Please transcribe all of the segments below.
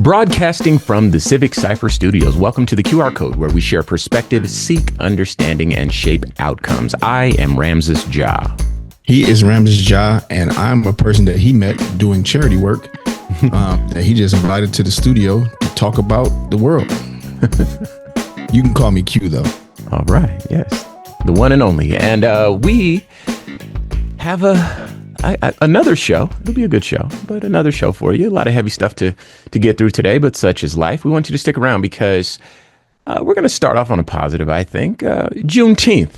Broadcasting from the Civic Cipher studios, welcome to the QR Code, where we share perspective, seek understanding, and shape outcomes. I am Ramses Ja. He is Ramses Ja, and I'm a person that he met doing charity work that he just invited to the studio to talk about the world. You can call me Q, though. All right, yes, the one and only. And we have another show. It'll be a good show, but another show for you. A lot of heavy stuff to get through today, but such is life. We want you to stick around because we're going to start off on a positive, I think. Juneteenth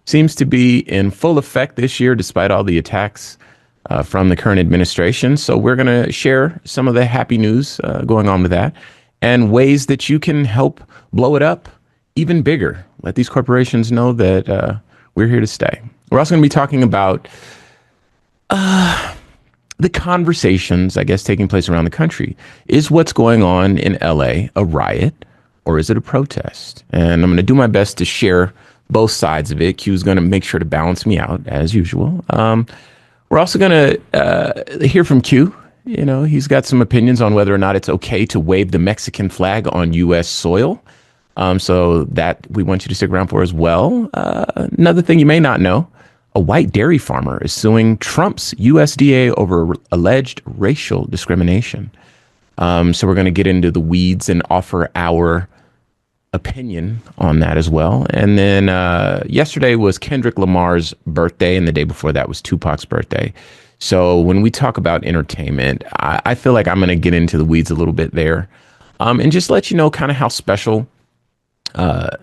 seems to be in full effect this year, despite all the attacks from the current administration. So we're going to share some of the happy news going on with that and ways that you can help blow it up even bigger. Let these corporations know that we're here to stay. We're also going to be talking about the conversations, I guess, taking place around the country. Is what's going on in LA a riot or is it a protest? And I'm going to do my best to share both sides of it. Q's going to make sure to balance me out as usual. We're also going to hear from Q. You know, he's got some opinions on whether or not it's okay to wave the Mexican flag on U.S. soil. So that we want you to stick around for as well. Another thing you may not know. A white dairy farmer is suing Trump's USDA over alleged racial discrimination. So we're going to get into the weeds and offer our opinion on that as well. And then yesterday was Kendrick Lamar's birthday, and the day before that was Tupac's birthday. So when we talk about entertainment, I feel like I'm going to get into the weeds a little bit there and just let you know kind of how special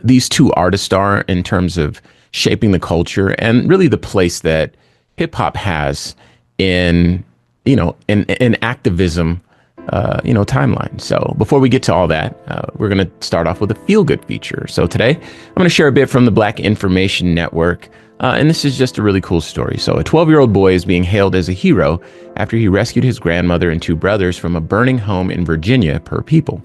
these two artists are in terms of shaping the culture and really the place that hip hop has in activism, timeline. So before we get to all that, we're going to start off with a feel good feature. So today I'm going to share a bit from the Black Information Network. And this is just a really cool story. So a 12-year-old boy is being hailed as a hero after he rescued his grandmother and two brothers from a burning home in Virginia per People.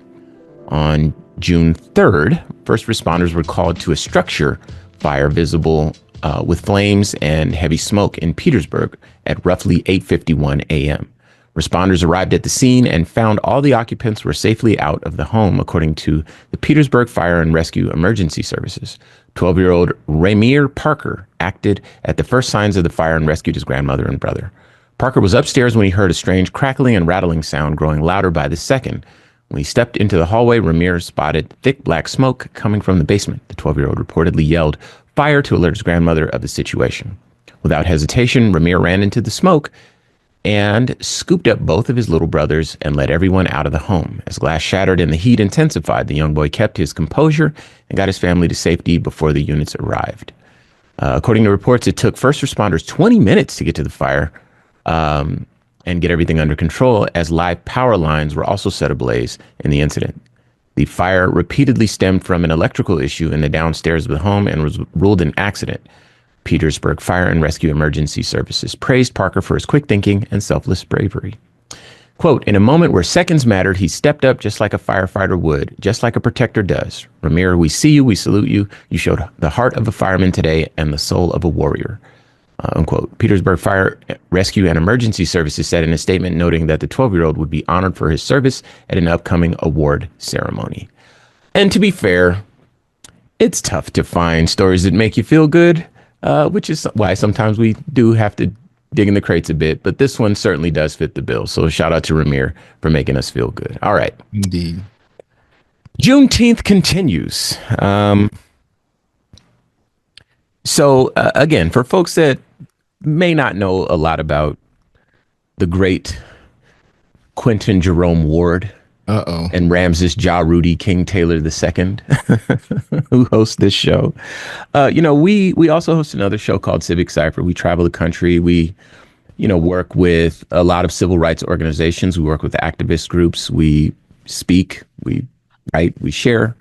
On June 3rd, first responders were called to a structure fire visible with flames and heavy smoke in Petersburg at roughly 8:51 a.m. Responders arrived at the scene and found all the occupants were safely out of the home, according to the Petersburg Fire and Rescue Emergency Services. 12-year-old Ramir Parker acted at the first signs of the fire and rescued his grandmother and brother. Parker was upstairs when he heard a strange crackling and rattling sound growing louder by the second. When he stepped into the hallway, Ramir spotted thick black smoke coming from the basement. The 12-year-old reportedly yelled fire to alert his grandmother of the situation. Without hesitation, Ramir ran into the smoke and scooped up both of his little brothers and led everyone out of the home. As glass shattered and the heat intensified, the young boy kept his composure and got his family to safety before the units arrived. According to reports, it took first responders 20 minutes to get to the fire and get everything under control, as live power lines were also set ablaze in the incident. The fire repeatedly stemmed from an electrical issue in the downstairs of the home and was ruled an accident. Petersburg Fire and Rescue Emergency Services praised Parker for his quick thinking and selfless bravery. Quote, in a moment where seconds mattered, he stepped up just like a firefighter would, just like a protector does. Ramir, we see you, we salute you. You showed the heart of a fireman today and the soul of a warrior. Unquote. Petersburg Fire Rescue and Emergency Services said in a statement noting that the 12-year-old would be honored for his service at an upcoming award ceremony. And to be fair, it's tough to find stories that make you feel good, which is why sometimes we do have to dig in the crates a bit. But this one certainly does fit the bill. So shout out to Ramir for making us feel good. All right. Indeed. Juneteenth continues. So again, for folks that may not know a lot about the great Quentin Jerome Ward and Ramses Ja Rudy King Taylor II, who hosts this show, we also host another show called Civic Cipher. We travel the country. We, work with a lot of civil rights organizations. We work with activist groups. We speak. We write. We share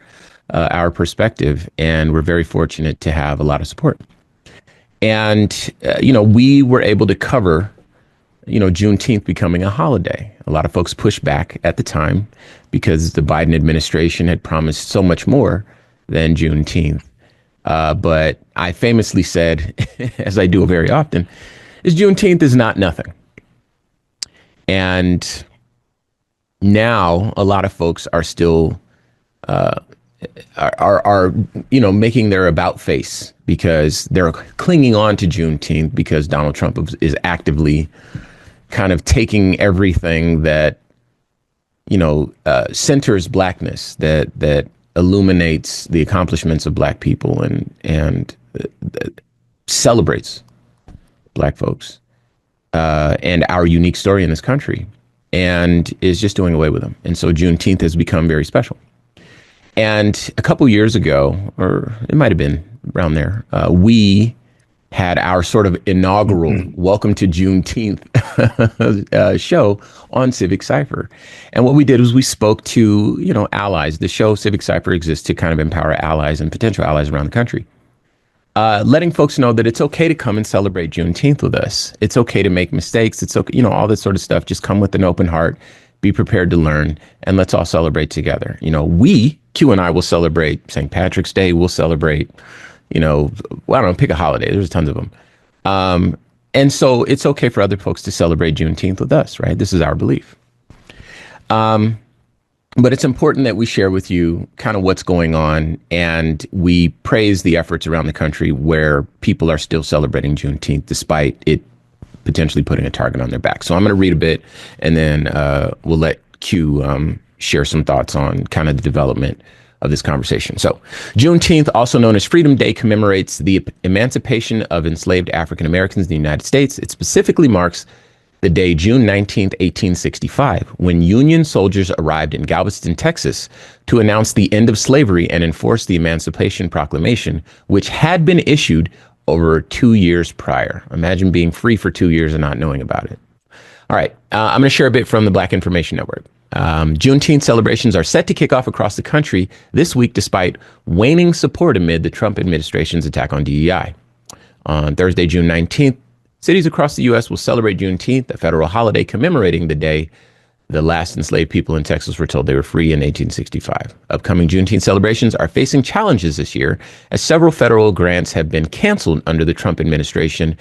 our perspective, and we're very fortunate to have a lot of support. And, we were able to cover, Juneteenth becoming a holiday. A lot of folks pushed back at the time because the Biden administration had promised so much more than Juneteenth. But I famously said, as I do very often, is Juneteenth is not nothing. And, now a lot of folks are still are making their about face because they're clinging on to Juneteenth because Donald Trump is actively kind of taking everything that centers blackness, that illuminates the accomplishments of black people and celebrates black folks and our unique story in this country, and is just doing away with them. And so Juneteenth has become very special. And a couple years ago, or it might have been around there, we had our sort of inaugural Welcome to Juneteenth show on Civic Cipher. And what we did was we spoke to, allies. The show Civic Cipher exists to kind of empower allies and potential allies around the country. Letting folks know that it's okay to come and celebrate Juneteenth with us. It's okay to make mistakes. It's okay, all this sort of stuff. Just come with an open heart, be prepared to learn, and let's all celebrate together. Q and I will celebrate St. Patrick's Day. We'll celebrate, I don't know, pick a holiday. There's tons of them. And so it's okay for other folks to celebrate Juneteenth with us, right? This is our belief. But it's important that we share with you kind of what's going on, and we praise the efforts around the country where people are still celebrating Juneteenth despite it potentially putting a target on their back. So I'm going to read a bit, and then we'll let Q share some thoughts on kind of the development of this conversation. So Juneteenth, also known as Freedom Day, commemorates the emancipation of enslaved African Americans in the United States. It specifically marks the day, June 19th, 1865, when Union soldiers arrived in Galveston, Texas, to announce the end of slavery and enforce the Emancipation Proclamation, which had been issued over 2 years prior. Imagine being free for 2 years and not knowing about it. All right, I'm going to share a bit from the Black Information Network. Juneteenth celebrations are set to kick off across the country this week, despite waning support amid the Trump administration's attack on DEI. On Thursday, June 19th, cities across the U.S. will celebrate Juneteenth, a federal holiday commemorating the day the last enslaved people in Texas were told they were free in 1865. Upcoming Juneteenth celebrations are facing challenges this year, as several federal grants have been canceled under the Trump administration,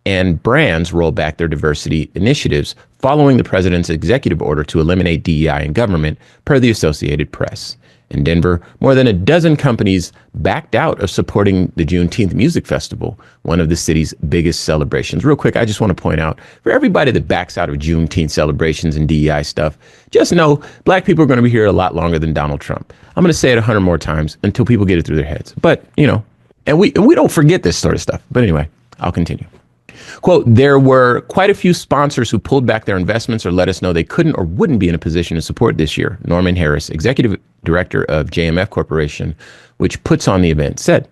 and brands roll back their diversity initiatives following the president's executive order to eliminate DEI in government, per the Associated Press. In Denver, more than a dozen companies backed out of supporting the Juneteenth Music Festival, one of the city's biggest celebrations. Real quick, I just want to point out, for everybody that backs out of Juneteenth celebrations and DEI stuff, just know black people are going to be here a lot longer than Donald Trump. I'm going to say it 100 more times until people get it through their heads. But, and we don't forget this sort of stuff. But anyway, I'll continue. Quote, there were quite a few sponsors who pulled back their investments or let us know they couldn't or wouldn't be in a position to support this year. Norman Harris, executive director of JMF Corporation, which puts on the event, said,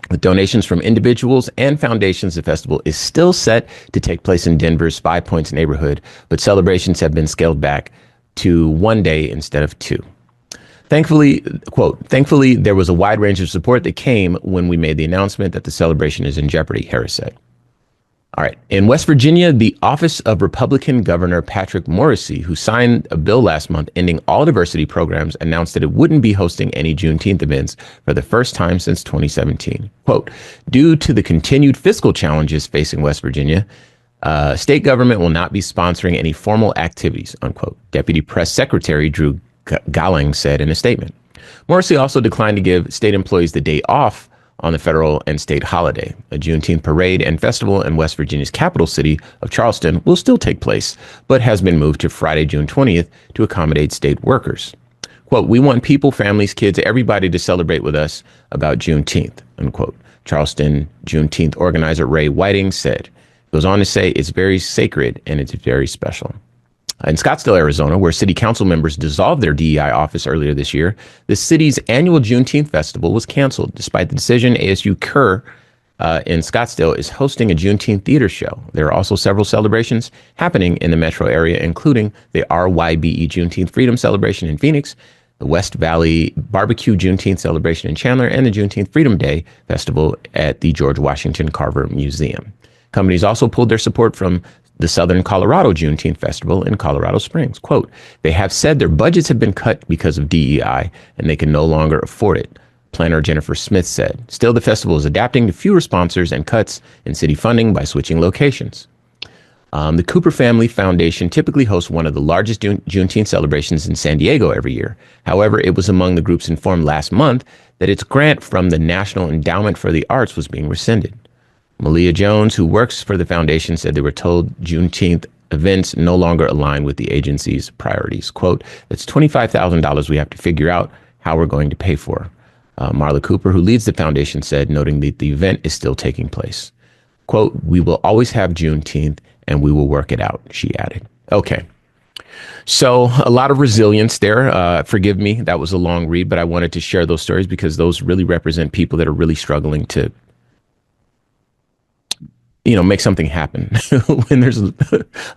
with donations from individuals and foundations, the festival is still set to take place in Denver's Five Points neighborhood, but celebrations have been scaled back to 1 day instead of 2. Thankfully, quote, thankfully, there was a wide range of support that came when we made the announcement that the celebration is in jeopardy, Harris said. All right. In West Virginia, the Office of Republican Governor Patrick Morrisey, who signed a bill last month ending all diversity programs, announced that it wouldn't be hosting any Juneteenth events for the first time since 2017. Quote, due to the continued fiscal challenges facing West Virginia, state government will not be sponsoring any formal activities, unquote, Deputy Press Secretary Drew Galling said in a statement. Morrisey also declined to give state employees the day off on the federal and state holiday. A Juneteenth parade and festival in West Virginia's capital city of Charleston will still take place, but has been moved to Friday, June 20th to accommodate state workers. Quote, we want people, families, kids, everybody to celebrate with us about Juneteenth, unquote. Charleston Juneteenth organizer Ray Whiting said. Goes on to say it's very sacred and it's very special. In Scottsdale, Arizona, where city council members dissolved their DEI office earlier this year, the city's annual Juneteenth festival was canceled. Despite the decision, ASU Kerr in Scottsdale is hosting a Juneteenth theater show. There are also several celebrations happening in the metro area, including the RYBE Juneteenth Freedom Celebration in Phoenix, the West Valley Barbecue Juneteenth Celebration in Chandler, and the Juneteenth Freedom Day Festival at the George Washington Carver Museum. Companies also pulled their support from the Southern Colorado Juneteenth Festival in Colorado Springs. Quote, they have said their budgets have been cut because of DEI and they can no longer afford it, planner Jennifer Smith said. Still, the festival is adapting to fewer sponsors and cuts in city funding by switching locations. The Cooper Family Foundation typically hosts one of the largest Juneteenth celebrations in San Diego every year. However, it was among the groups informed last month that its grant from the National Endowment for the Arts was being rescinded. Malia Jones, who works for the foundation, said they were told Juneteenth events no longer align with the agency's priorities. Quote, that's $25,000 we have to figure out how we're going to pay for. Marla Cooper, who leads the foundation, said, noting that the event is still taking place. Quote, we will always have Juneteenth and we will work it out, she added. Okay. So a lot of resilience there. Forgive me, that was a long read, but I wanted to share those stories because those really represent people that are really struggling to, make something happen when there's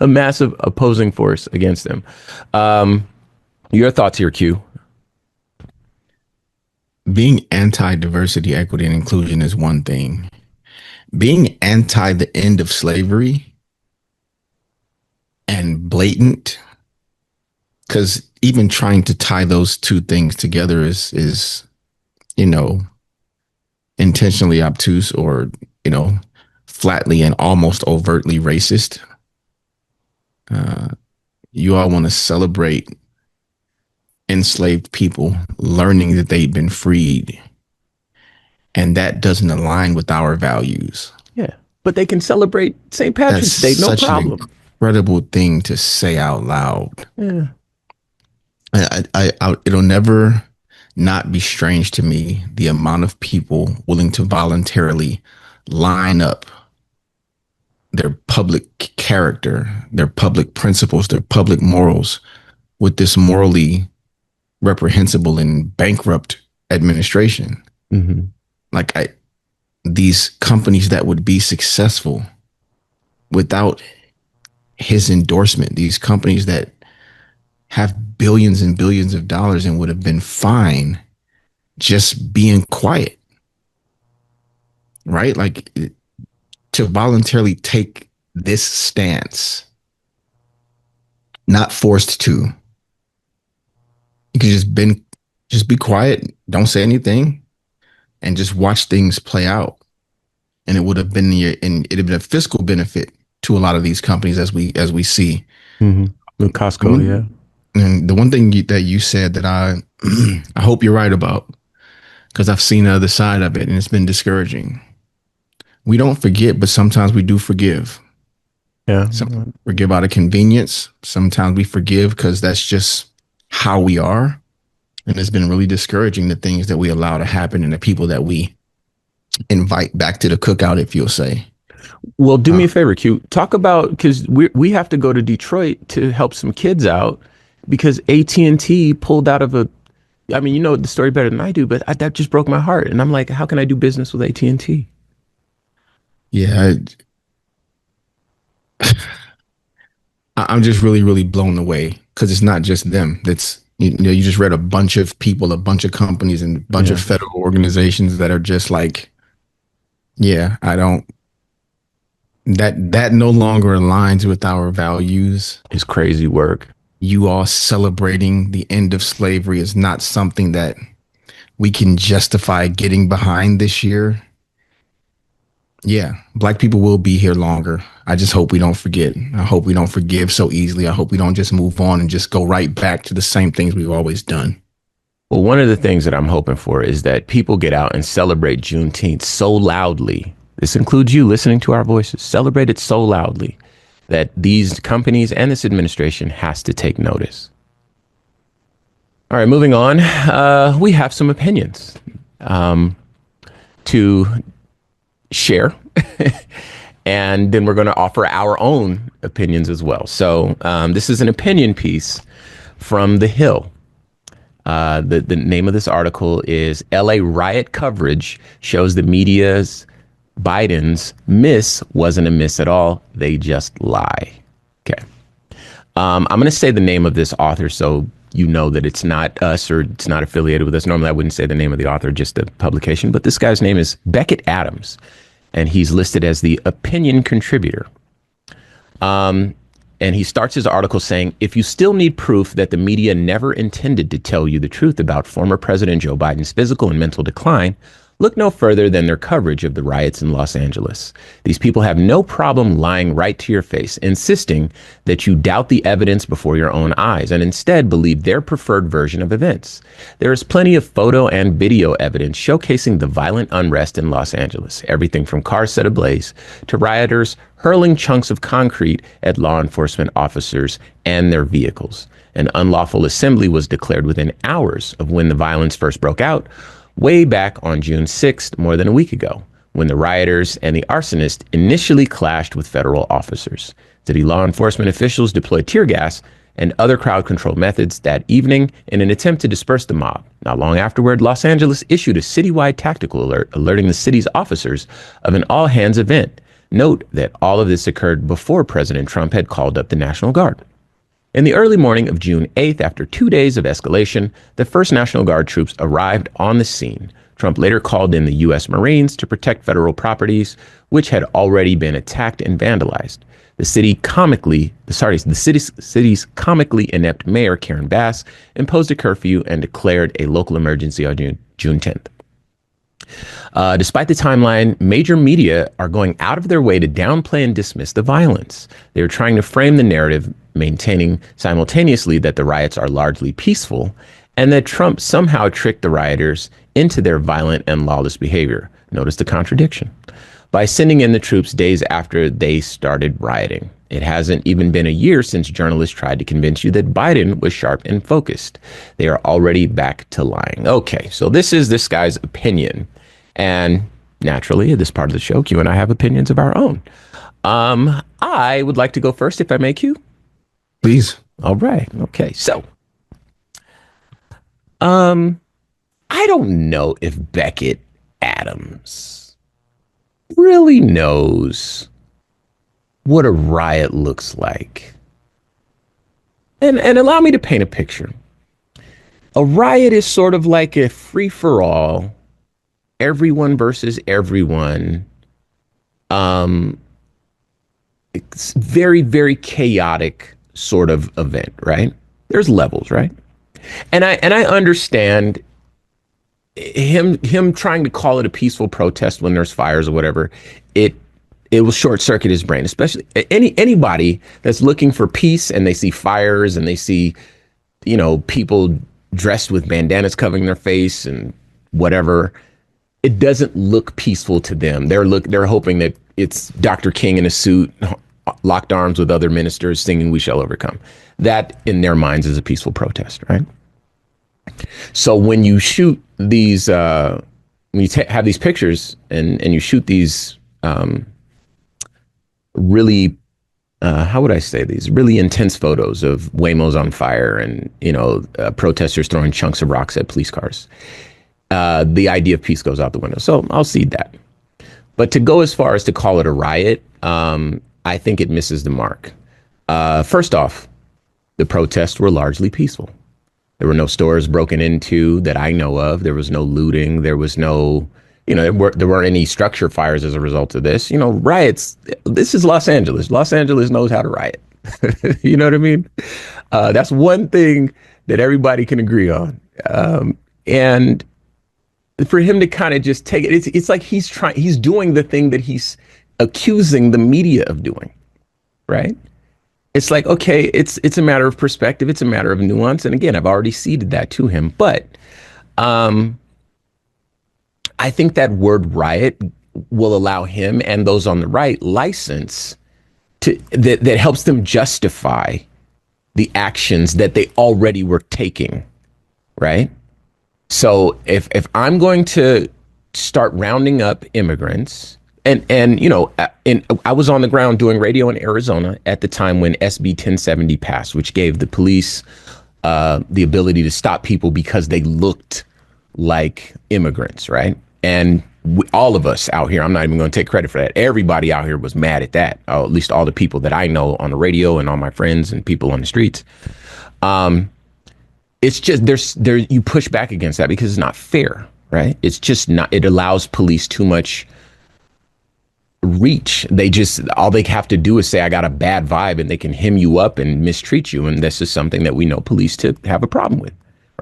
a massive opposing force against them. Your thoughts here, Q? Being anti-diversity, equity, and inclusion is one thing. Being anti the end of slavery and blatant, because even trying to tie those two things together is intentionally obtuse or, flatly and almost overtly racist. You all want to celebrate enslaved people learning that they've been freed, and that doesn't align with our values. Yeah, but they can celebrate St. Patrick's Day, no problem. An incredible thing to say out loud. Yeah, it'll never not be strange to me the amount of people willing to voluntarily line up their public character, their public principles, their public morals with this morally reprehensible and bankrupt administration. Mm-hmm. These companies that would be successful without his endorsement, these companies that have billions and billions of dollars and would have been fine just being quiet, right? To voluntarily take this stance, not forced to. You could just be quiet, don't say anything, and just watch things play out. And it would have been it'd have been a fiscal benefit to a lot of these companies as we see. Mm-hmm. With Costco, yeah. And the one thing that you said that I hope you're right about, because I've seen the other side of it and it's been discouraging. We don't forget, but sometimes we do forgive. Yeah. Forgive out of convenience. Sometimes we forgive because that's just how we are. And it's been really discouraging, the things that we allow to happen and the people that we invite back to the cookout, if you'll say. Well, do me a favor, Q. Talk about, because we have to go to Detroit to help some kids out because AT&T pulled out of you know the story better than I do, but that just broke my heart. And I'm like, how can I do business with AT&T? Yeah, I'm just really, really blown away because it's not just them. That's, you just read a bunch of people, a bunch of companies and a bunch of federal organizations that are just like, yeah, that no longer aligns with our values. It's crazy work. You all celebrating the end of slavery is not something that we can justify getting behind this year. Yeah, Black people will be here longer. I just hope we don't forget. I hope we don't forgive so easily. I hope we don't just move on and just go right back to the same things we've always done. Well, one of the things that I'm hoping for is that people get out and celebrate Juneteenth so loudly. This includes you listening to our voices. Celebrate it so loudly that these companies and this administration has to take notice. All right, moving on. We have some opinions to share. And then we're going to offer our own opinions as well. So this is an opinion piece from The Hill. The name of this article is LA Riot Coverage Shows the Media's Biden's Miss Wasn't a Miss at All. They just lie. Okay. I'm going to say the name of this author so you know that it's not us or it's not affiliated with us. Normally I wouldn't say the name of the author, just the publication. But this guy's name is Beckett Adams. And he's listed as the opinion contributor. And he starts his article saying, if you still need proof that the media never intended to tell you the truth about former President Joe Biden's physical and mental decline, Look no further than their coverage of the riots in Los Angeles. These people have no problem lying right to your face, insisting that you doubt the evidence before your own eyes and instead believe their preferred version of events. There is plenty of photo and video evidence showcasing the violent unrest in Los Angeles, everything from cars set ablaze to rioters hurling chunks of concrete at law enforcement officers and their vehicles. An unlawful assembly was declared within hours of when the violence first broke out, way back on June 6th, more than a week ago, when the rioters and the arsonist initially clashed with federal officers. City law enforcement officials deployed tear gas and other crowd control methods that evening in an attempt to disperse the mob. Not long afterward, Los Angeles issued a citywide tactical alert alerting the city's officers of an all-hands event. Note that all of this occurred before President Trump had called up the National Guard. In the early morning of June 8th, after 2 days of escalation, the first National Guard troops arrived on the scene. Trump later called in the U.S. Marines to protect federal properties, which had already been attacked and vandalized. The city's comically inept mayor, Karen Bass, imposed a curfew and declared a local emergency on June 10th. Despite the timeline, major media are going out of their way to downplay and dismiss the violence. They are trying to frame the narrative, maintaining simultaneously that the riots are largely peaceful and that Trump somehow tricked the rioters into their violent and lawless behavior. Notice the contradiction. By sending in the troops days after they started rioting. It hasn't even been a year since journalists tried to convince you that Biden was sharp and focused. They are already back to lying. Okay, so this is this guy's opinion. And naturally, at this part of the show, Q and I have opinions of our own. I would like to go first, if I may, Q. Please. All right. Okay. So, I don't know if Beckett Adams really knows what a riot looks like. And allow me to paint a picture. A riot is sort of like a free-for-all, everyone versus everyone. It's very, very chaotic sort of event, right? There's levels, right? And I understand him trying to call it a peaceful protest when there's fires or whatever. It will short circuit his brain, especially anybody that's looking for peace and they see fires and they see, people dressed with bandanas covering their face and whatever. It doesn't look peaceful to them. They're hoping that it's Dr. King in a suit, locked arms with other ministers singing "We Shall Overcome." That in their minds is a peaceful protest, right? So when you shoot these, when you have these pictures and you shoot these really, how would I say, these really intense photos of Waymos on fire and, protesters throwing chunks of rocks at police cars, the idea of peace goes out the window. So I'll cede that. But to go as far as to call it a riot, I think it misses the mark. First off, the protests were largely peaceful. There were no stores broken into that I know of. There was no looting. There was no, there weren't any structure fires as a result of this. Riots. This is Los Angeles. Los Angeles knows how to riot. You know what I mean? That's one thing that everybody can agree on. And for him to kind of just take it, it's like he's doing the thing that he's accusing the media of doing, right? It's like, okay, it's a matter of perspective. It's a matter of nuance. And again, I've already ceded that to him. But I think that word riot will allow him and those on the right license that helps them justify the actions that they already were taking, right? So if I'm going to start rounding up immigrants, and I was on the ground doing radio in Arizona at the time when SB 1070 passed, which gave the police the ability to stop people because they looked like immigrants, right? And all of us out here, I'm not even going to take credit for that. Everybody out here was mad at that, at least all the people that I know on the radio and all my friends and people on the streets. It's just you push back against that because it's not fair, right? It's just not. It allows police too much reach. All they have to do is say, I got a bad vibe, and they can hem you up and mistreat you. And this is something that we know police to have a problem with,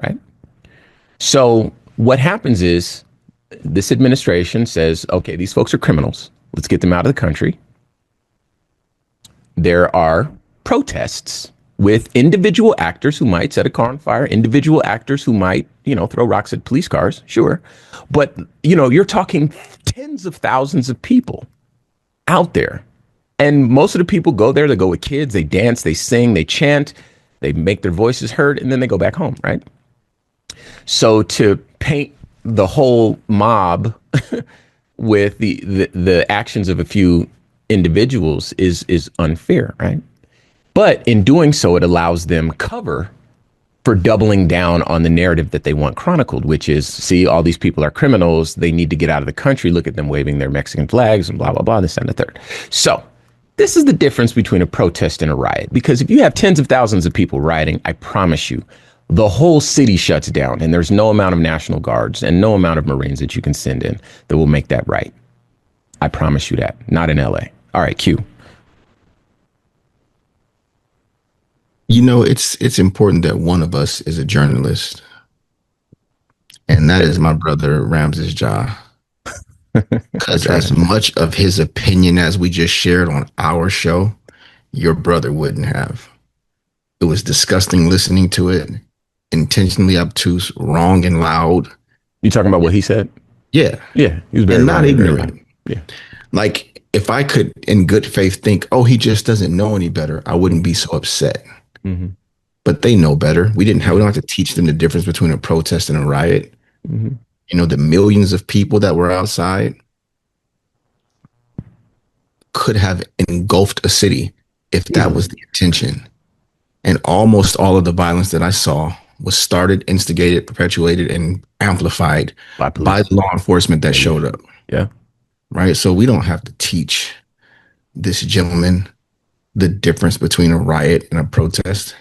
right? So what happens is this administration says, okay, these folks are criminals. Let's get them out of the country. There are protests with individual actors who might set a car on fire, individual actors who might, throw rocks at police cars. Sure. But, you're talking tens of thousands of people out there. And most of the people go there, they go with kids, they dance, they sing, they chant, they make their voices heard, and then they go back home, right? So to paint the whole mob with the actions of a few individuals is unfair, right? But in doing so, it allows them cover for doubling down on the narrative that they want chronicled, which is, see, all these people are criminals. They need to get out of the country. Look at them waving their Mexican flags and blah, blah, blah, this and the third. So this is the difference between a protest and a riot, because if you have tens of thousands of people rioting, I promise you, the whole city shuts down and there's no amount of National Guards and no amount of Marines that you can send in that will make that right. I promise you that. Not in LA. All right, Q. It's important that one of us is a journalist. And that is my brother, Ramses Ja. Because as much of his opinion as we just shared on our show, your brother wouldn't have. It was disgusting listening to it. Intentionally obtuse, wrong and loud. You talking about what he said? Yeah. Yeah. He was very and not ignorant. Yeah. Like, if I could, in good faith, think, oh, he just doesn't know any better, I wouldn't be so upset. Mm-hmm. But they know better. We don't have to teach them the difference between a protest and a riot. Mm-hmm. The millions of people that were outside could have engulfed a city if that was the intention. And almost all of the violence that I saw was started, instigated, perpetuated, and amplified by the law enforcement that showed up. Yeah. Right. So we don't have to teach this gentleman the difference between a riot and a protest.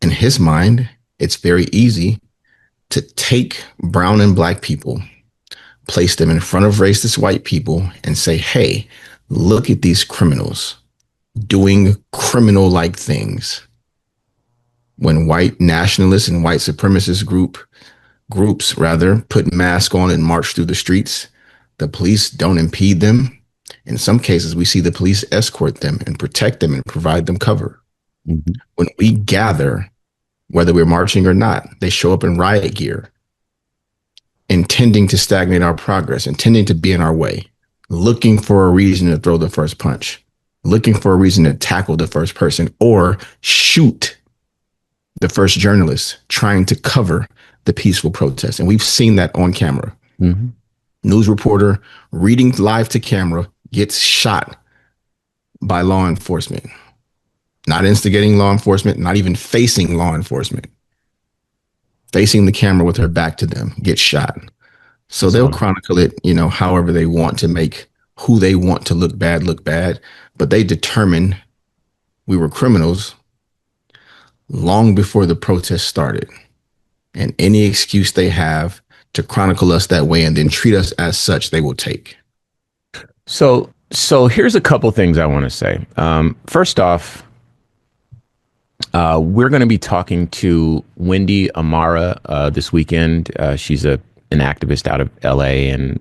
In his mind, it's very easy to take brown and black people, place them in front of racist white people and say, hey, look at these criminals doing criminal-like things. When white nationalists and white supremacist groups put masks on and march through the streets, the police don't impede them. In some cases, we see the police escort them and protect them and provide them cover. Mm-hmm. When we gather, whether we're marching or not, they show up in riot gear, intending to stagnate our progress, intending to be in our way, looking for a reason to throw the first punch, looking for a reason to tackle the first person or shoot the first journalist trying to cover the peaceful protest. And we've seen that on camera. Mm-hmm. News reporter reading live to camera gets shot by law enforcement, not instigating law enforcement, not even facing law enforcement, facing the camera with her back to them, gets shot. So they'll chronicle it, however they want to make who they want to look bad, but they determined we were criminals long before the protest started. And any excuse they have to chronicle us that way and then treat us as such, they will take. So here's a couple things I want to say. First off, we're going to be talking to Wendy Amara this weekend. She's an activist out of LA and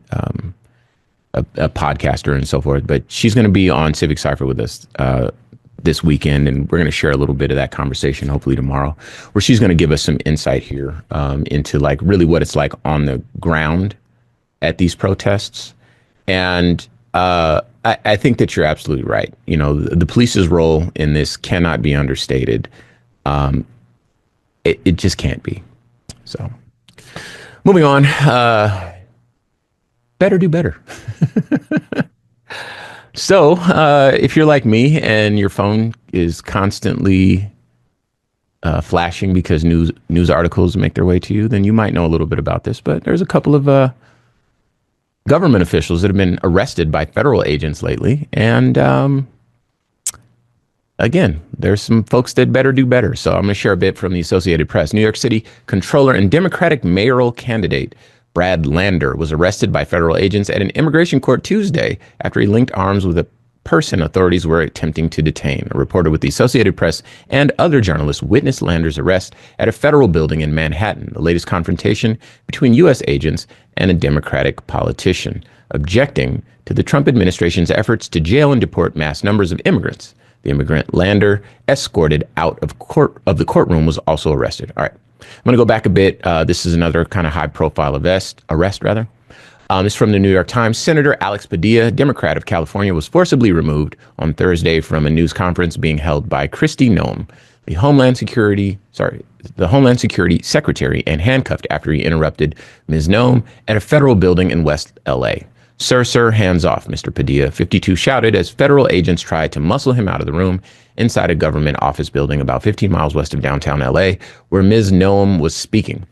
a podcaster and so forth, but she's going to be on Civic Cipher with us this weekend, and we're going to share a little bit of that conversation hopefully tomorrow, where she's going to give us some insight here into like really what it's like on the ground at these protests. And I think that you're absolutely right. The police's role in this cannot be understated. It just can't be. So moving on, better do better. So if you're like me and your phone is constantly flashing because news articles make their way to you, then you might know a little bit about this. But there's a couple of government officials that have been arrested by federal agents lately. And again, there's some folks that better do better. So I'm going to share a bit from the Associated Press. New York City Comptroller and Democratic mayoral candidate Brad Lander was arrested by federal agents at an immigration court Tuesday after he linked arms with a person authorities were attempting to detain. A reporter with the Associated Press and other journalists witnessed Lander's arrest at a federal building in Manhattan, the latest confrontation between U.S. agents and a Democratic politician, objecting to the Trump administration's efforts to jail and deport mass numbers of immigrants. The immigrant Lander, escorted out of the courtroom, was also arrested. All right, I'm going to go back a bit. This is another kind of high-profile arrest. This is from the New York Times. Senator Alex Padilla, Democrat of California, was forcibly removed on Thursday from a news conference being held by Kristi Noem, the Homeland Security Secretary, and handcuffed after he interrupted Ms. Noem at a federal building in West L.A. Sir, hands off, Mr. Padilla, 52 shouted as federal agents tried to muscle him out of the room inside a government office building about 15 miles west of downtown L.A., where Ms. Noem was speaking.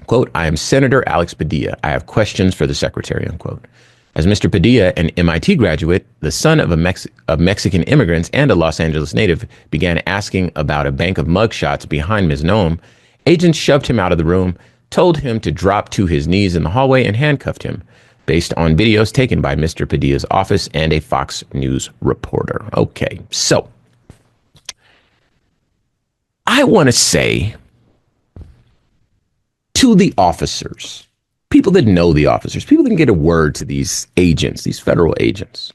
Quote, "I am Senator Alex Padilla. I have questions for the secretary," unquote. As Mr. Padilla, an MIT graduate, the son of Mexican immigrants and a Los Angeles native, began asking about a bank of mugshots behind Ms. Noem, agents shoved him out of the room, told him to drop to his knees in the hallway, and handcuffed him, based on videos taken by Mr. Padilla's office and a Fox News reporter. Okay, so I want to say to the officers, people that know the officers, people that can get a word to these agents, these federal agents.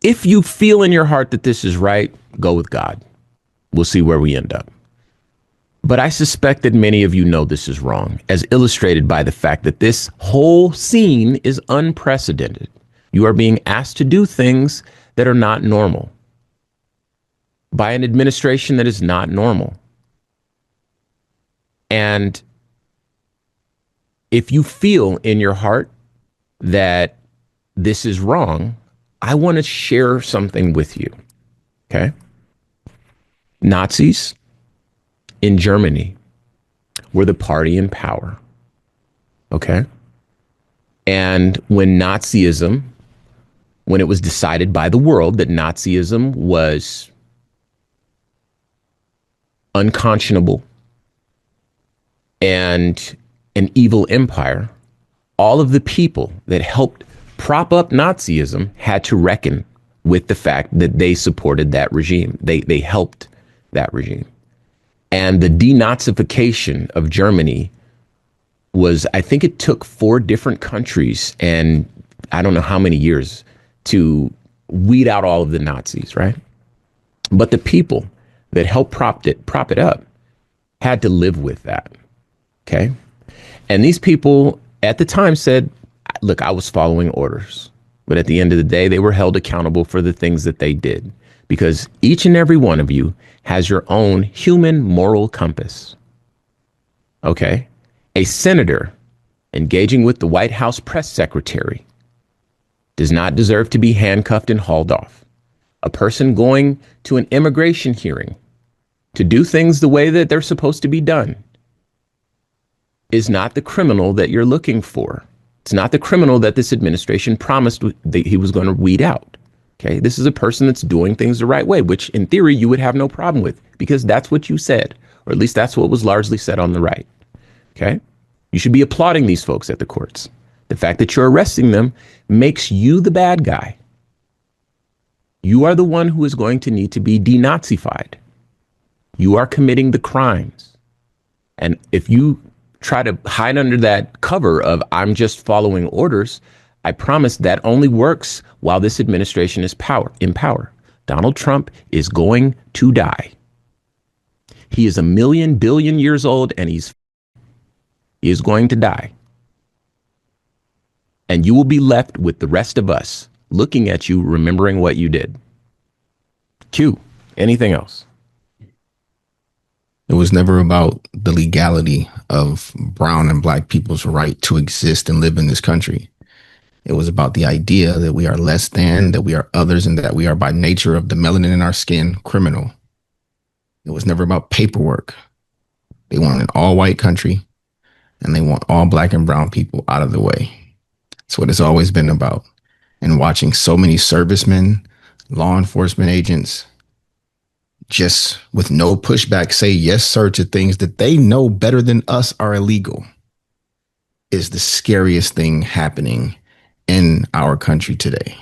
If you feel in your heart that this is right, go with God. We'll see where we end up. But I suspect that many of you know this is wrong, as illustrated by the fact that this whole scene is unprecedented. You are being asked to do things that are not normal by an administration that is not normal. And if you feel in your heart that this is wrong, I want to share something with you. Okay? Nazis in Germany were the party in power. Okay? And when Nazism, when it was decided by the world that Nazism was unconscionable and an evil empire, all of the people that helped prop up Nazism had to reckon with the fact that they supported that regime. They helped that regime. And the denazification of Germany was, I think it took 4 different countries and I don't know how many years to weed out all of the Nazis, right? But the people that helped prop it up had to live with that. Okay. And these people at the time said, look, I was following orders. But at the end of the day, they were held accountable for the things that they did, because each and every one of you has your own human moral compass. Okay. A senator engaging with the White House press secretary does not deserve to be handcuffed and hauled off. A person going to an immigration hearing to do things the way that they're supposed to be done is not the criminal that you're looking for. It's not the criminal that this administration promised that he was going to weed out. Okay, this is a person that's doing things the right way, which in theory you would have no problem with, because that's what you said, or at least that's what was largely said on the right. Okay, you should be applauding these folks at the courts. The fact that you're arresting them makes you the bad guy. You are the one who is going to need to be denazified. You are committing the crimes. And if you try to hide under that cover of I'm just following orders, I promise that only works while this administration is in power. Donald Trump is going to die. He is 1 billion years old and he is going to die. And you will be left with the rest of us looking at you, remembering what you did. Q, anything else? It was never about the legality of brown and black people's right to exist and live in this country. It was about the idea that we are less than, that we are others, and that we are, by nature of the melanin in our skin, criminal. It was never about paperwork. They want an all-white country, and they want all black and brown people out of the way. That's what it's always been about. And watching so many servicemen, law enforcement agents, just with no pushback, say yes, sir, to things that they know better than us are illegal. is the scariest thing happening in our country today?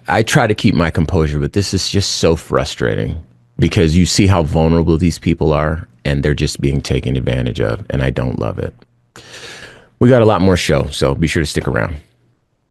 I try to keep my composure, but this is just so frustrating because you see how vulnerable these people are and they're just being taken advantage of. And I don't love it. We got a lot more show, so be sure to stick around.